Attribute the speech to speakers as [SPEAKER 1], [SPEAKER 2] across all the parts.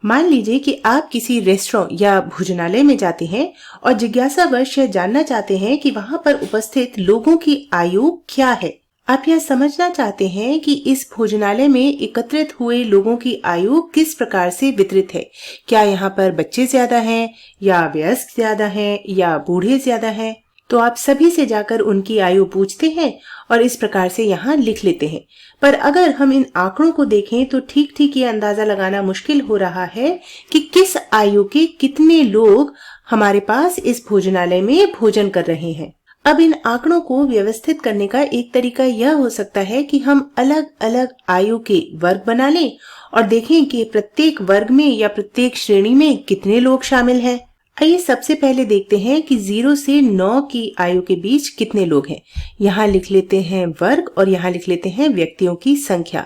[SPEAKER 1] मान लीजिए कि आप किसी रेस्टोरेंट या भोजनालय में जाते हैं और जिज्ञासावश यह जानना चाहते हैं कि वहां पर उपस्थित लोगों की आयु क्या है। आप यह समझना चाहते हैं कि इस भोजनालय में एकत्रित हुए लोगों की आयु किस प्रकार से वितरित है। क्या यहाँ पर बच्चे ज्यादा हैं या वयस्क ज्यादा हैं या बूढ़े ज्यादा हैं। तो आप सभी से जाकर उनकी आयु पूछते हैं और इस प्रकार से यहाँ लिख लेते हैं। पर अगर हम इन आंकड़ों को देखें तो ठीक ठीक ये अंदाजा लगाना मुश्किल हो रहा है कि किस आयु के कितने लोग हमारे पास इस भोजनालय में भोजन कर रहे हैं। अब इन आंकड़ों को व्यवस्थित करने का एक तरीका यह हो सकता है कि हम अलग अलग आयु के वर्ग बना लें और देखें कि प्रत्येक वर्ग में या प्रत्येक श्रेणी में कितने लोग शामिल हैं। आइए सबसे पहले देखते हैं कि 0 से 9 की आयु के बीच कितने लोग हैं। यहाँ लिख लेते हैं वर्ग और यहाँ लिख लेते हैं व्यक्तियों की संख्या।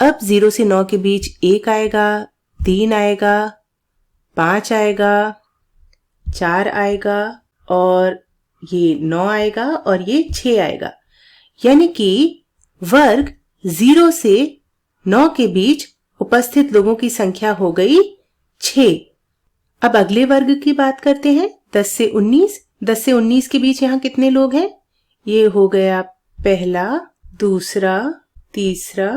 [SPEAKER 1] अब 0 से 9 के बीच 1 आएगा, 3 आएगा, 5 आएगा, 4 आएगा और ये 9 आएगा और ये 6 आएगा। यानी कि वर्ग 0 से 9 के बीच उपस्थित लोगों की संख्या हो गई 6। अब अगले वर्ग की बात करते हैं 10 से 19। 10 से 19 के बीच यहाँ कितने लोग हैं। ये हो गया पहला, दूसरा, तीसरा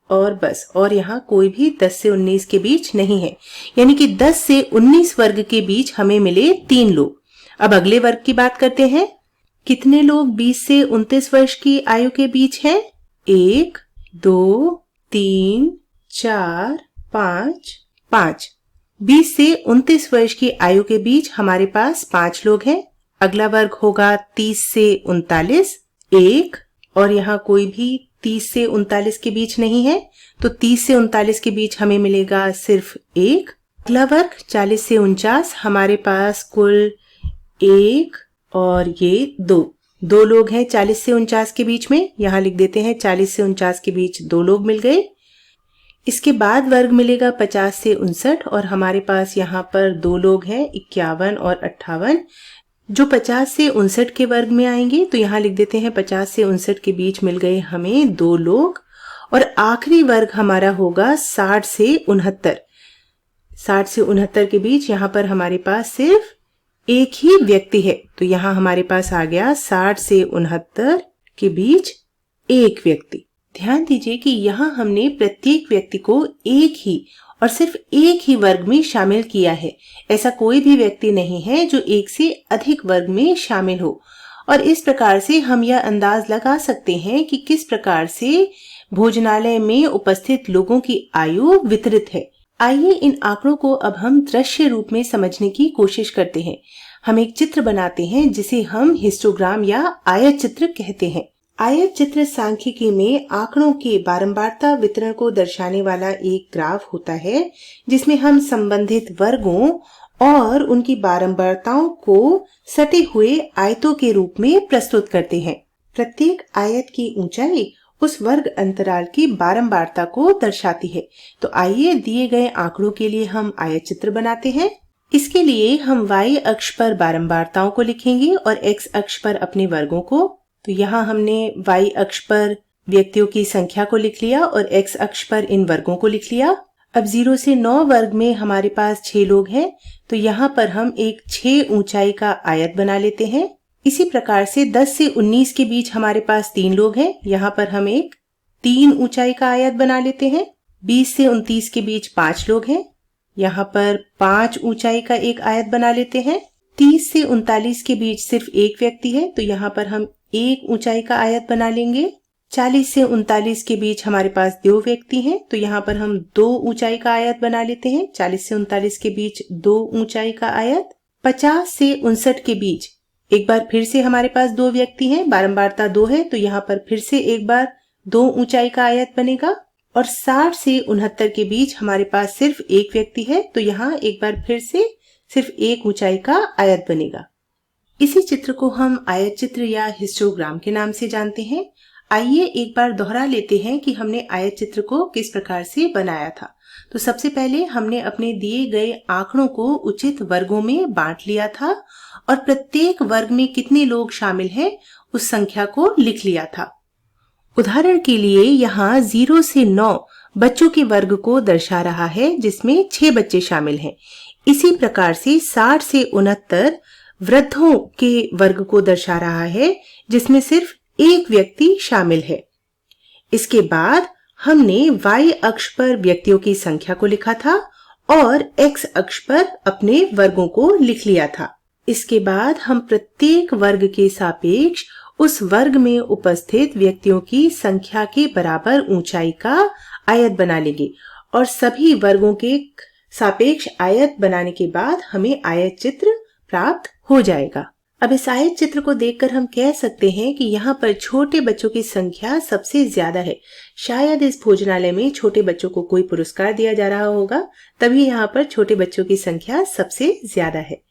[SPEAKER 1] और बस। और यहाँ कोई भी 10 से 19 के बीच नहीं है। यानी कि 10 से 19 वर्ग के बीच हमें मिले 3 लोग। अब अगले वर्ग की बात करते हैं। कितने लोग 20 से 29 वर्ष की आयु के बीच हैं। 1, 2, 3, 4, 5। 20 से 29 वर्ष की आयु के बीच हमारे पास 5 लोग हैं। अगला वर्ग होगा 30 से 39, 1 और यहाँ कोई भी 30 से 39 के बीच नहीं है तो 30 से 39 के बीच हमें मिलेगा सिर्फ 1। अगला वर्ग 40 से 49, हमारे पास कुल 1 और ये 2 लोग हैं 40 से 49 के बीच में। यहाँ लिख देते हैं 40 से 49 के बीच 2 लोग मिल गए। इसके बाद वर्ग मिलेगा 50 से 59 और हमारे पास यहाँ पर 2 लोग हैं 51 और 58 जो 50 से 59 के वर्ग में आएंगे। तो यहाँ लिख देते हैं 50 से 59 के बीच मिल गए हमें 2 लोग। और आखिरी वर्ग हमारा होगा 60 से 69। 60 से 69 के बीच यहाँ पर हमारे पास सिर्फ एक ही व्यक्ति है। तो यहाँ हमारे पास आ गया 60 से 69 के बीच एक व्यक्ति। ध्यान दीजिए कि यहाँ हमने प्रत्येक व्यक्ति को एक ही और सिर्फ एक ही वर्ग में शामिल किया है। ऐसा कोई भी व्यक्ति नहीं है जो एक से अधिक वर्ग में शामिल हो। और इस प्रकार से हम यह अंदाज लगा सकते हैं कि किस प्रकार से भोजनालय में उपस्थित लोगों की आयु वितरित है। आइए इन आंकड़ों को अब हम दृश्य रूप में समझने की कोशिश करते हैं। हम एक चित्र बनाते हैं जिसे हम हिस्टोग्राम या आयत चित्र कहते हैं। आयत चित्र सांख्यिकी में आंकड़ों के बारंबारता वितरण को दर्शाने वाला एक ग्राफ होता है जिसमें हम संबंधित वर्गों और उनकी बारंबारताओं को सटे हुए आयतों के रूप में प्रस्तुत करते हैं। प्रत्येक आयत की ऊंचाई उस वर्ग अंतराल की बारंबारता को दर्शाती है। तो आइए दिए गए आंकड़ों के लिए हम आयत चित्र बनाते हैं। इसके लिए हम y अक्ष पर बारंबारताओं को लिखेंगे और x अक्ष पर अपने वर्गों को। तो यहाँ हमने y अक्ष पर व्यक्तियों की संख्या को लिख लिया और x अक्ष पर इन वर्गों को लिख लिया। अब 0 से 9 वर्ग में हमारे पास 6 लोग हैं तो यहाँ पर हम एक 6 ऊंचाई का आयत बना लेते हैं। इसी प्रकार से 10 से 19 के बीच हमारे पास 3 लोग हैं। यहाँ पर हम एक 3 ऊंचाई का आयत बना लेते हैं। 20 से 29 के बीच 5 लोग हैं। यहाँ पर 5 ऊंचाई का एक आयत बना लेते हैं। 30 से 39 के बीच सिर्फ एक व्यक्ति है तो यहाँ पर हम 1 ऊंचाई का आयत बना लेंगे। 40 से 39 के बीच हमारे पास 2 व्यक्ति हैं तो यहाँ पर हम 2 ऊंचाई का आयत बना लेते हैं। 40 से 39 के बीच 2 ऊंचाई का आयत। 50 से 59 के बीच एक बार फिर से हमारे पास 2 व्यक्ति हैं, बारंबारता 2 है तो यहाँ पर फिर से एक बार 2 ऊंचाई का आयत बनेगा। और 60 से 69 के बीच हमारे पास सिर्फ एक व्यक्ति है तो यहाँ एक बार फिर से सिर्फ 1 ऊंचाई का आयत बनेगा। इसी चित्र को हम आयत चित्र या हिस्टोग्राम के नाम से जानते हैं। आइए एक बार दोहरा लेते हैं कि हमने आयत चित्र को किस प्रकार से बनाया था। तो सबसे पहले हमने अपने दिए गए आंकड़ों को उचित वर्गों में बांट लिया था और प्रत्येक वर्ग में कितने लोग शामिल हैं उस संख्या को लिख लिया था। उदाहरण के लिए यहाँ 0 से 9 बच्चों के वर्ग को दर्शा रहा है जिसमें 6 बच्चे शामिल हैं। इसी प्रकार से 60 से 69 वृद्धों के वर्ग को दर्शा रहा है जिसमें सिर्फ एक व्यक्ति शामिल है। इसके बाद हमने y अक्ष पर व्यक्तियों की संख्या को लिखा था और x अक्ष पर अपने वर्गों को लिख लिया था। इसके बाद हम प्रत्येक वर्ग के सापेक्ष उस वर्ग में उपस्थित व्यक्तियों की संख्या के बराबर ऊंचाई का आयत बना लेंगे और सभी वर्गों के सापेक्ष आयत बनाने के बाद हमें आयत चित्र प्राप्त हो जाएगा। अब इस आयत चित्र को देखकर हम कह सकते हैं कि यहाँ पर छोटे बच्चों की संख्या सबसे ज्यादा है। शायद इस भोजनालय में छोटे बच्चों को कोई पुरस्कार दिया जा रहा होगा, तभी यहाँ पर छोटे बच्चों की संख्या सबसे ज्यादा है।